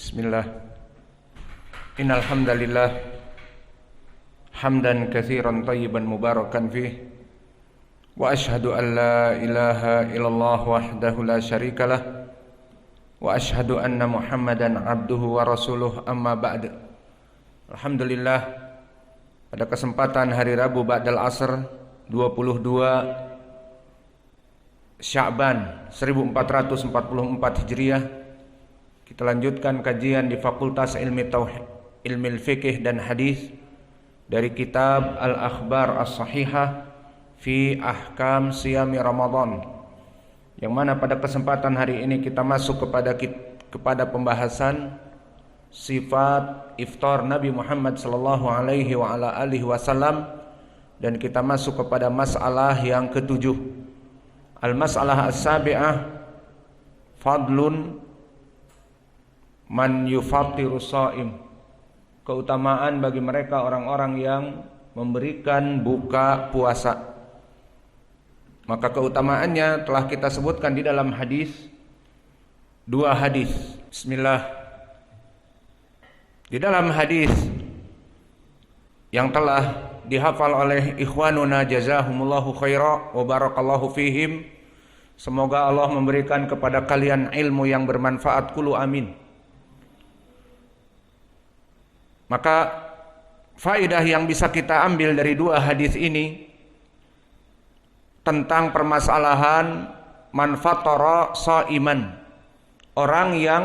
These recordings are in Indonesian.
Bismillah. Innal hamdalillah hamdan katsiran thayyiban mubarakan fih wa asyhadu an la ilaha illallah wahdahu la syarikalah wa asyhadu anna Muhammadan abduhu wa rasuluh amma ba'd. Alhamdulillah, pada kesempatan hari Rabu ba'dal asr 22 Sya'ban 1444 Hijriah, kita lanjutkan kajian di Fakultas Ilmi Tauhid, Ilmi Fiqih dan Hadis dari kitab Al-Akhbar As-Sahihah fi Ahkam Siyami Ramadan, yang mana pada kesempatan hari ini kita masuk kepada pembahasan sifat iftar Nabi Muhammad sallallahu alaihi wa ala alihi wasallam, dan kita masuk kepada masalah yang ketujuh. Al-mas'alah as-sabi'ah, fadlun man yufattiru shaim, keutamaan bagi mereka orang-orang yang memberikan buka puasa. Maka keutamaannya telah kita sebutkan di dalam hadis, dua hadis. Bismillah. Di dalam hadis yang telah dihafal oleh ikhwanuna jazahumullahu khaira wa barakallahu fihim, semoga Allah memberikan kepada kalian ilmu yang bermanfaat, qulu amin. Maka faedah yang bisa kita ambil dari dua hadis ini tentang permasalahan man fattara shaiman, orang yang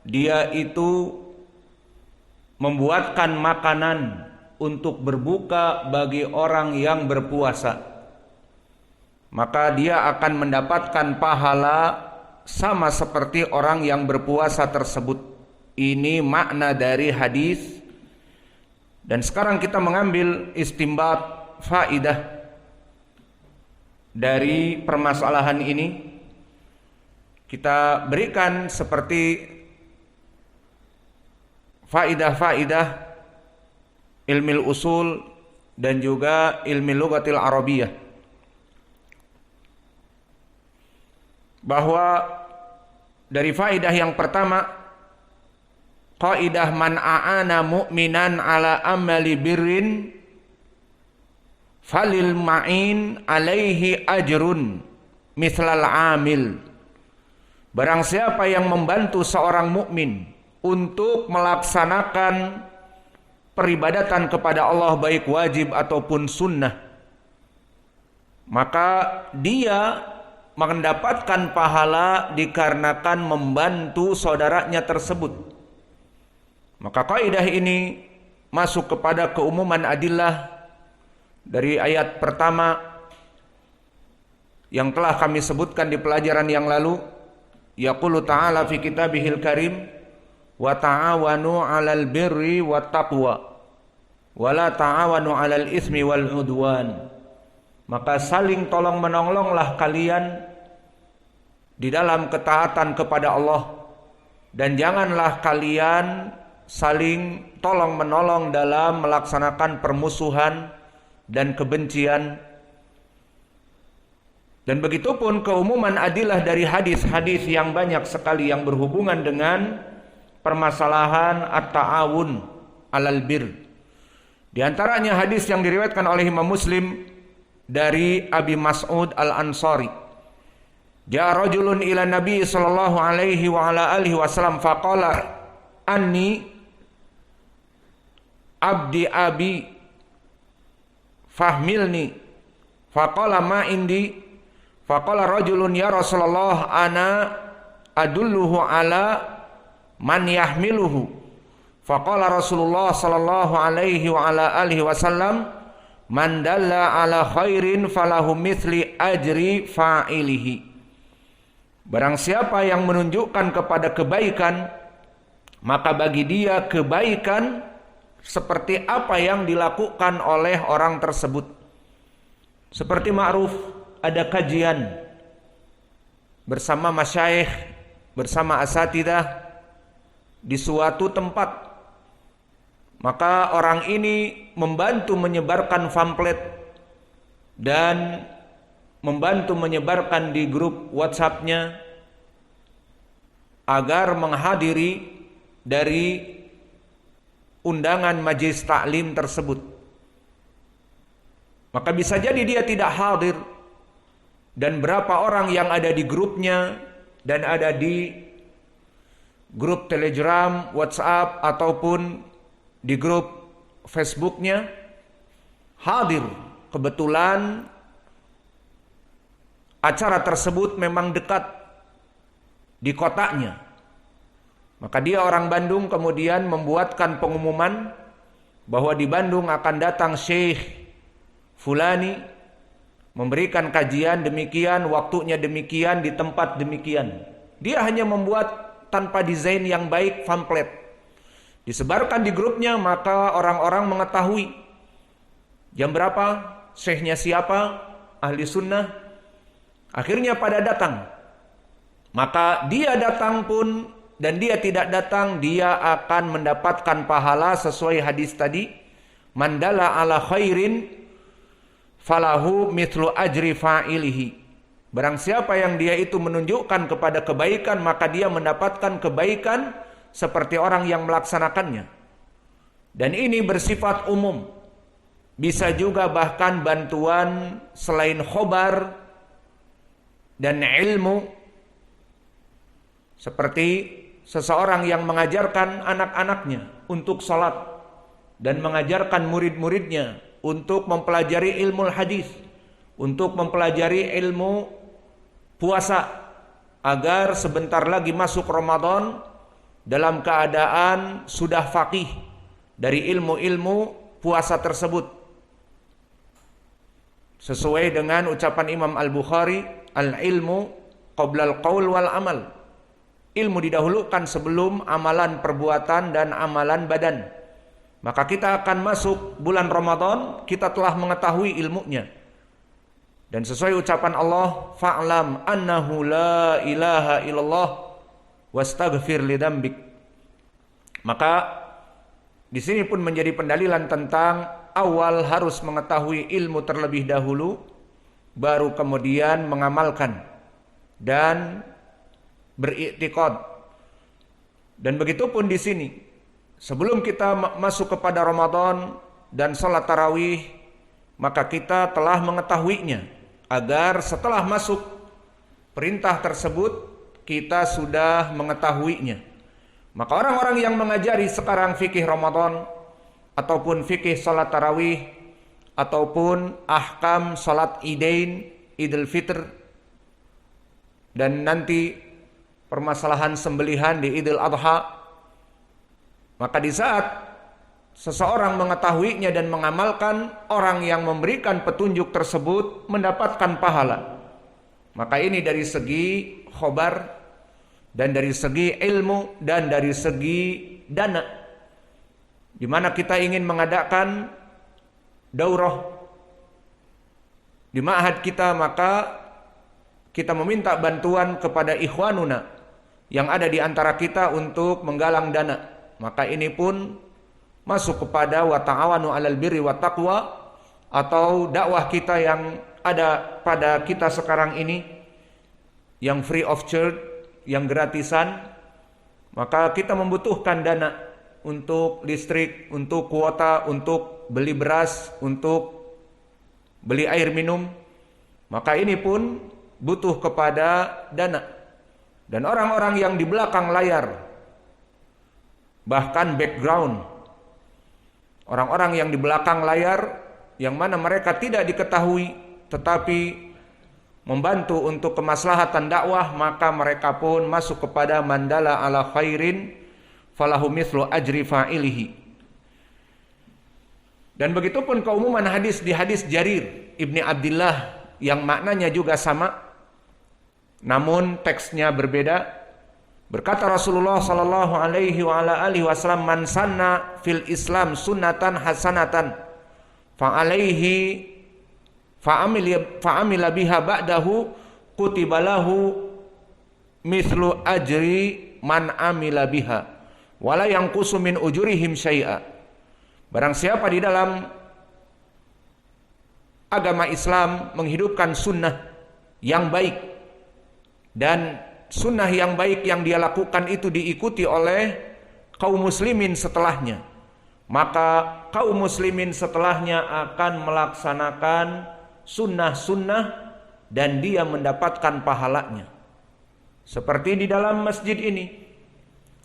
dia itu membuatkan makanan untuk berbuka bagi orang yang berpuasa, maka dia akan mendapatkan pahala sama seperti orang yang berpuasa tersebut. Ini makna dari hadis. Dan sekarang kita mengambil istimbat faidah dari permasalahan ini. Kita berikan seperti faidah-faidah ilmu usul dan juga ilmu lughatil arabiyah, bahwa dari faidah yang pertama, qaidah man a'ana mu'minan ala amali birrin falil ma'in alaihi ajrun mislal amil. Barang siapa yang membantu seorang mukmin untuk melaksanakan peribadatan kepada Allah, baik wajib ataupun sunnah, maka dia mendapatkan pahala dikarenakan membantu saudaranya tersebut. Maka kaidah ini masuk kepada keumuman adillah dari ayat pertama yang telah kami sebutkan di pelajaran yang lalu. Yaqulu ta'ala fi kitabihil karim, wa ta'awanu 'alal birri wat taqwa wa la ta'awanu 'alal ismi wal 'udwan. Maka saling tolong menolonglah kalian di dalam ketaatan kepada Allah, dan janganlah kalian saling tolong menolong dalam melaksanakan permusuhan dan kebencian. Dan begitupun keumuman adilah dari hadis-hadis yang banyak sekali yang berhubungan dengan permasalahan at-ta'awun alal bir. Di antaranya hadis yang diriwayatkan oleh Imam Muslim dari Abi Mas'ud Al-Ansari. Ja'a rajulun ila Nabi sallallahu alaihi wa ala alihi wasallam faqala anni abdi abi fahmilni, faqala ma indi, faqala rajulun ya Rasulullah ana adulluhu ala man yahmiluhu, faqala Rasulullah sallallahu alaihi wa ala alihi wasallam man dalla ala khairin falahu mithli ajri fa'ilihi. Barang siapa yang menunjukkan kepada kebaikan, maka bagi dia kebaikan seperti apa yang dilakukan oleh orang tersebut. Seperti ma'ruf, ada kajian bersama masyayikh, bersama asatidah di suatu tempat, maka orang ini membantu menyebarkan pamflet dan membantu menyebarkan di grup WhatsApp-nya agar menghadiri dari undangan majelis taklim tersebut. Maka bisa jadi dia tidak hadir, dan berapa orang yang ada di grupnya dan ada di grup Telegram, WhatsApp ataupun di grup Facebooknya hadir. Kebetulan acara tersebut memang dekat di kotanya. Maka dia orang Bandung kemudian membuatkan pengumuman bahwa di Bandung akan datang Syekh Fulani memberikan kajian demikian, waktunya demikian, di tempat demikian. Dia hanya membuat tanpa desain yang baik pamflet. Disebarkan di grupnya, maka orang-orang mengetahui jam berapa, syekhnya siapa, ahli sunnah. Akhirnya pada datang. Maka dia datang pun dan dia tidak datang, dia akan mendapatkan pahala sesuai hadis tadi. Mandala ala khairin falahu mithlu ajri fa'ilihi. Barang siapa yang dia itu menunjukkan kepada kebaikan, maka dia mendapatkan kebaikan seperti orang yang melaksanakannya. Dan ini bersifat umum. Bisa juga bahkan bantuan selain khobar dan ilmu, seperti seseorang yang mengajarkan anak-anaknya untuk salat dan mengajarkan murid-muridnya untuk mempelajari ilmu hadis, untuk mempelajari ilmu puasa, agar sebentar lagi masuk Ramadan dalam keadaan sudah faqih dari ilmu-ilmu puasa tersebut. Sesuai dengan ucapan Imam Al-Bukhari, al-ilmu qabla al-qaul wal amal. Ilmu didahulukan sebelum amalan perbuatan dan amalan badan. Maka kita akan masuk bulan Ramadan, kita telah mengetahui ilmunya. Dan sesuai ucapan Allah, fa'lam annahu la ilaha illallah wastaghfir lidambik. Maka di sini pun menjadi pendalilan tentang awal harus mengetahui ilmu terlebih dahulu, baru kemudian mengamalkan dan beriktikad. Dan begitu pun di sini, sebelum kita masuk kepada Ramadan dan salat tarawih, maka kita telah mengetahuinya, agar setelah masuk perintah tersebut kita sudah mengetahuinya. Maka orang-orang yang mengajari sekarang fikih Ramadan ataupun fikih salat tarawih ataupun ahkam salat Idain, Idul Fitr, dan nanti permasalahan sembelihan di Idul Adha, maka di saat seseorang mengetahuinya dan mengamalkan, orang yang memberikan petunjuk tersebut mendapatkan pahala. Maka ini dari segi khobar dan dari segi ilmu dan dari segi dana, di mana kita ingin mengadakan daurah di ma'had kita, maka kita meminta bantuan kepada ikhwanuna yang ada di antara kita untuk menggalang dana. Maka ini pun masuk kepada wa ta'awanu 'alal birri wat taqwa, atau dakwah kita yang ada pada kita sekarang ini yang free of charge, yang gratisan. Maka kita membutuhkan dana untuk listrik, untuk kuota, untuk beli beras, untuk beli air minum. Maka ini pun butuh kepada dana. Dan orang-orang yang di belakang layar, bahkan background, orang-orang yang di belakang layar yang mana mereka tidak diketahui tetapi membantu untuk kemaslahatan dakwah, maka mereka pun masuk kepada mandala ala khairin falahu mithlu ajri fa'ilihi. Dan begitu pun keumuman hadis di hadis Jarir Ibni Abdillah yang maknanya juga sama, namun teksnya berbeda. Berkata Rasulullah sallallahu alaihi wa ala alihi wasallam, man sanna fil Islam sunnatan hasanatan fa alaihi fa'amila biha ba'dahu kutibalahu mithlu ajri man amila biha wala yanqusu min ujurihim syai'a. Barang siapa di dalam agama Islam menghidupkan sunnah yang baik, dan sunnah yang baik yang dia lakukan itu diikuti oleh kaum muslimin setelahnya, maka kaum muslimin setelahnya akan melaksanakan sunnah-sunnah dan dia mendapatkan pahalanya. Seperti di dalam masjid ini,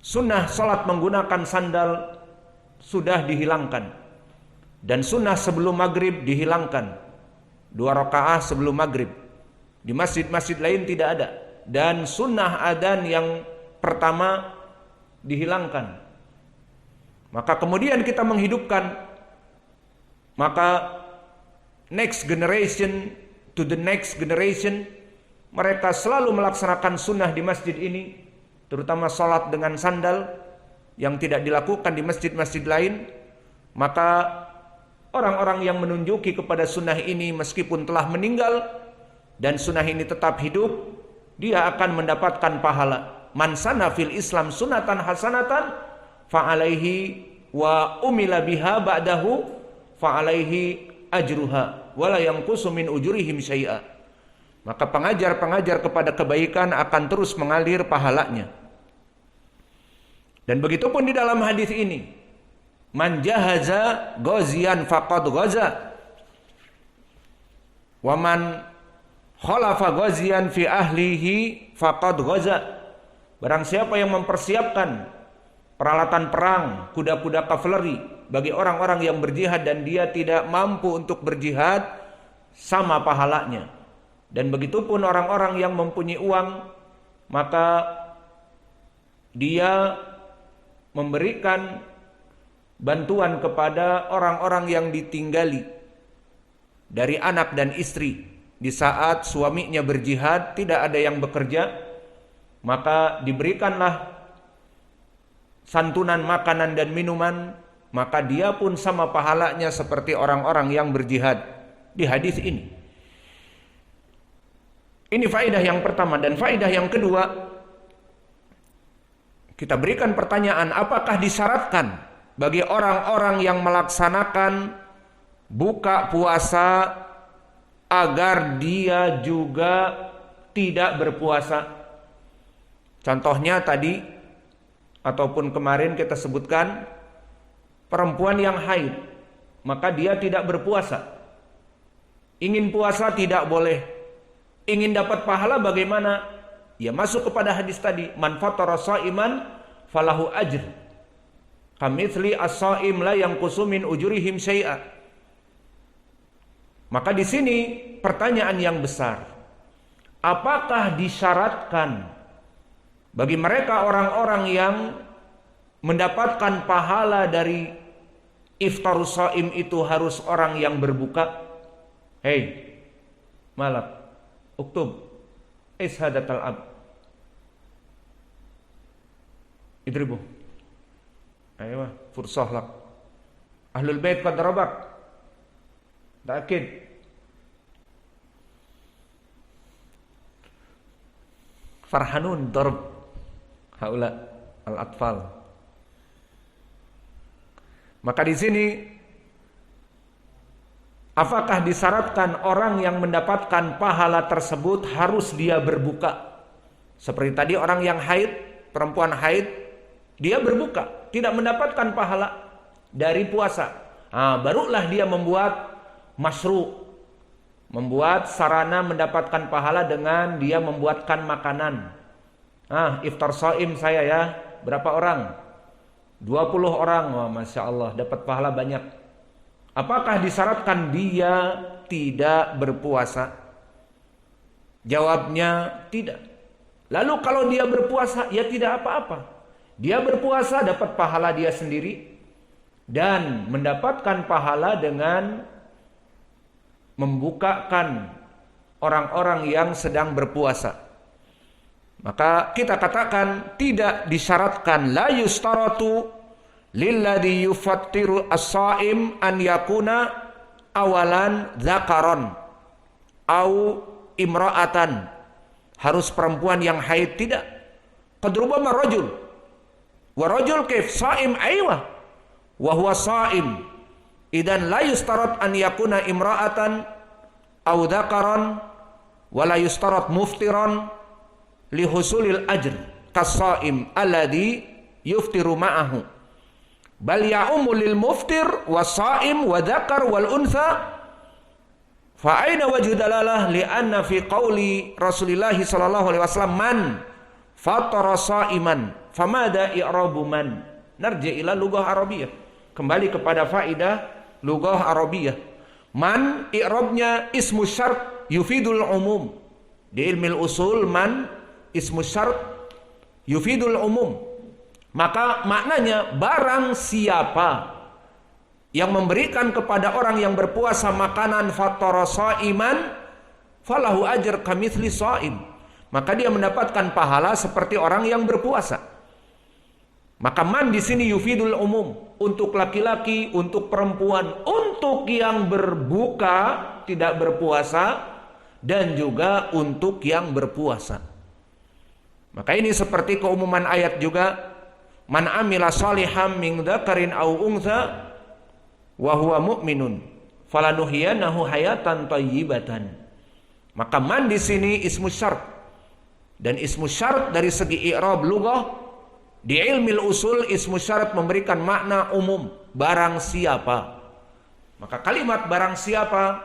sunnah salat menggunakan sandal sudah dihilangkan, dan sunnah sebelum maghrib dihilangkan, 2 rakaat sebelum maghrib. Di masjid-masjid lain tidak ada. Dan sunnah adzan yang pertama dihilangkan. Maka kemudian kita menghidupkan, maka next generation to the next generation, mereka selalu melaksanakan sunnah di masjid ini, terutama salat dengan sandal yang tidak dilakukan di masjid-masjid lain. Maka orang-orang yang menunjuki kepada sunnah ini meskipun telah meninggal dan sunnah ini tetap hidup, dia akan mendapatkan pahala. Man sana fil Islam sunatan hasanatan fa'alaihi wa umila biha ba'dahu fa'alaihi ajruha wala yanqusu min ujurihim syai'a. Maka pengajar-pengajar kepada kebaikan akan terus mengalir pahalanya. Dan begitu pun di dalam hadis ini, man jahaza ghaziyan faqad ghaza wa man khalafa ghaziyan fi ahlihi faqad ghaza. Barang siapa yang mempersiapkan peralatan perang, kuda-kuda kavaleri bagi orang-orang yang berjihad dan dia tidak mampu untuk berjihad, sama pahalanya. Dan begitu pun orang-orang yang mempunyai uang, maka dia memberikan bantuan kepada orang-orang yang ditinggali dari anak dan istri. Di saat suaminya berjihad, tidak ada yang bekerja, maka diberikanlah santunan makanan dan minuman, maka dia pun sama pahalanya seperti orang-orang yang berjihad di hadis ini. Ini faedah yang pertama. Dan faedah yang kedua, kita berikan pertanyaan, apakah disyaratkan bagi orang-orang yang melaksanakan buka puasa agar dia juga tidak berpuasa? Contohnya tadi ataupun kemarin kita sebutkan perempuan yang haid, maka dia tidak berpuasa. Ingin puasa tidak boleh. Ingin dapat pahala bagaimana? Ya masuk kepada hadis tadi, man fatara shaiman falahu ajr kamitsli as-shaim la yanqusu min ujurihim syai'a. Maka di sini pertanyaan yang besar, apakah disyaratkan bagi mereka orang-orang yang mendapatkan pahala dari iftarus shaim itu harus orang yang berbuka? Hei, malak, uktub ishadatal ab idribu, ayo fursah lak ahlul bait qad darabak ta'kid. Farhanun darb haula al-atfal. Maka di sini apakah disyaratkan orang yang mendapatkan pahala tersebut harus dia berbuka? Seperti tadi orang yang haid, perempuan haid, dia berbuka, tidak mendapatkan pahala dari puasa. Barulah dia membuat masyru', membuat sarana mendapatkan pahala dengan dia membuatkan makanan. Iftar shaim saya ya, berapa orang? 20 orang, wah Masya Allah, dapat pahala banyak. Apakah disyaratkan dia tidak berpuasa? Jawabnya tidak. Lalu kalau dia berpuasa, ya tidak apa-apa. Dia berpuasa dapat pahala dia sendiri dan mendapatkan pahala dengan membukakan orang-orang yang sedang berpuasa. Maka kita katakan tidak disyaratkan, la yustaratu lilladzi yufattiru as-shaim an yakuna awalan dzakaron au imra'atan. Harus perempuan yang haid, tidak. Qad rubama rajul wa rajul kaif shaim aywa wa huwa shaim. Idan la yustarat an yakuna imra'atan au dzakaron wa la yustarat muftiran li husulil ajr kas-shaim alladhi yuftiru ma'ahu bal ya'ummu lil muftir was-sha'im wa dzakar wal untha fa aina wajhu dalalah li anna fi qauli Rasulillah sallallahu alaihi wasallam man fatara sha'iman famada i'rabu man. Narji ila lughah arabiyah, kembali kepada faidah lughah arabiyah. Man i'rabnya ismu syart yufidul umum. Di ilmu usul man ismu syart yufidul umum. Maka maknanya barang siapa yang memberikan kepada orang yang berpuasa makanan fatara shaiman falahu ajr kamitsli shaim, maka dia mendapatkan pahala seperti orang yang berpuasa. Maka man di sini yufidul umum, untuk laki-laki, untuk perempuan, untuk yang berbuka tidak berpuasa dan juga untuk yang berpuasa. Maka ini seperti keumuman ayat juga, man amila shalihan min dzakarin aw untha wa huwa mu'minun falanuhyiyannahu hayatan thayyibatan. Maka man di sini ismu syart, dan ismu syart dari segi i'rab lughah di ilmu usul ismu syarat memberikan makna umum, barang siapa. Maka kalimat barang siapa,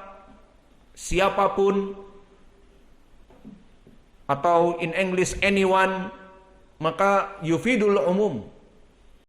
siapapun, atau in English anyone, maka yufidul umum,